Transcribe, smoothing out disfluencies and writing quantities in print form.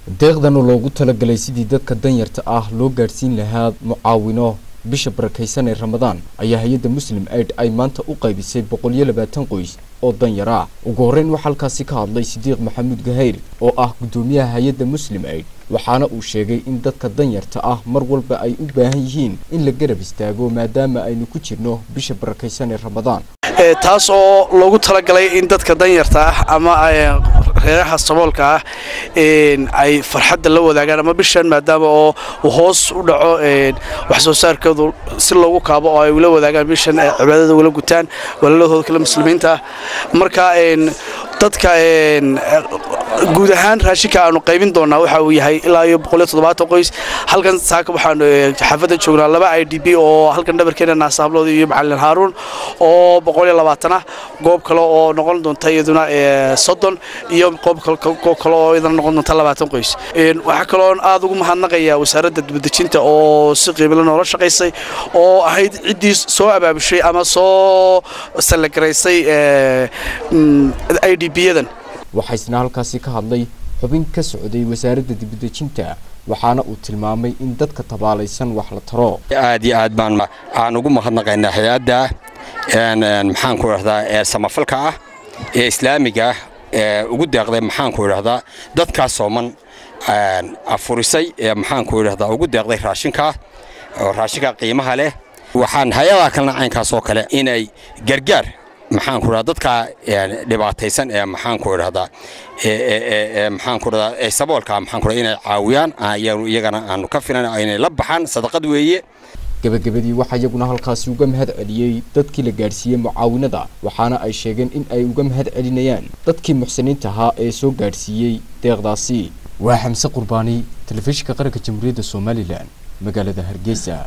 deeqdan oo loogu talagalay sidii dadka danyarta ah loo gaarsiin lahaa mucaawino bisha barakeysan ee Ramadaan ayaa hay'adda Muslim Aid ay maanta u qaybisay 120 qoys oo danyar ah. ugu horeyn waxa halkaasi ka hadlay Sidiiq Maxamuud Gahayr oo ah gudoomiyaha hay'adda Muslim Aid, waxaana uu sheegay in dadka danyarta ah mar walba ay u baahan yihiin in la garab istaago maadaama aynu ku jirno bisha barakeysan ee Ramadaan. taas oo loogu talagalay in dadka danyarta ah ama reeraha saboolka ah ay farxadda la wadaagaan ama bishan maadaama oo hoos u dhaco wax soo saarkooda si loogu kaabo oo ay wala wadaagaan bishan cibaadada wala gutaan walaalahooda kala muslimiinta marka dadka guud ahaan raashinka aanu qaybin doonaa waxa uu yahay ilaa 170 qoys. halkan saaka waxaan xaafadda joognaa laba IDP oo halkan dhabarkeena naasablood iyo macallin Haaruun oo 120 ah, goob kale oo noqon doonta iyaduna 30 iyo goob kale oo iyadana noqon doonta 20 qoys. waxa kale oo aad ugu mahadnaqayaa wasaaradda dibadejinta oo si qiimo leh noola shaqeysay oo ahayd cidii soo abaabushay ama soo salagaraysay IDP-yadan. waxaysna halkaasi ka hadlay xubin ka socday wasaaradda dibadejinta, waxaana uu tilmaamay in dadka tabaalaysan wax la taro. aad iyo aad baan ugu mahadnaqaynaa hay'adda maxaan ku raahdaa samafalka ah ee islaamiga ugu deeqday maxaan ku raahdaa dadka Sooman afurisay maxaan ku raahdaa ugu deeqday raashinka qiimaha leh. waxaan hay'adaha kalena caynkaas oo kale inay gargaar maxaan ku raahdaa dadka dhibaataysan ee maxaan ku raahdaa saboolka maxaan ku raahdaa inay caawiyaan iyagana aanu ka filan inay la baxaan sadaqad weeye. gabagabadii waxa iyaguna halkaasi uga mahad celiyay dadkii la gaarsiiyay mucaawinada, waxaana ay sheegeen in ay uga mahad celinayaan dadkii muxsiniinta ahaa ee soo gaarsiiyay deeqdaasi. waa Xamse Qurbaani, telefishinka qaranka Jamhuuriyadda Soomaaliland, magaalada Hargeysa.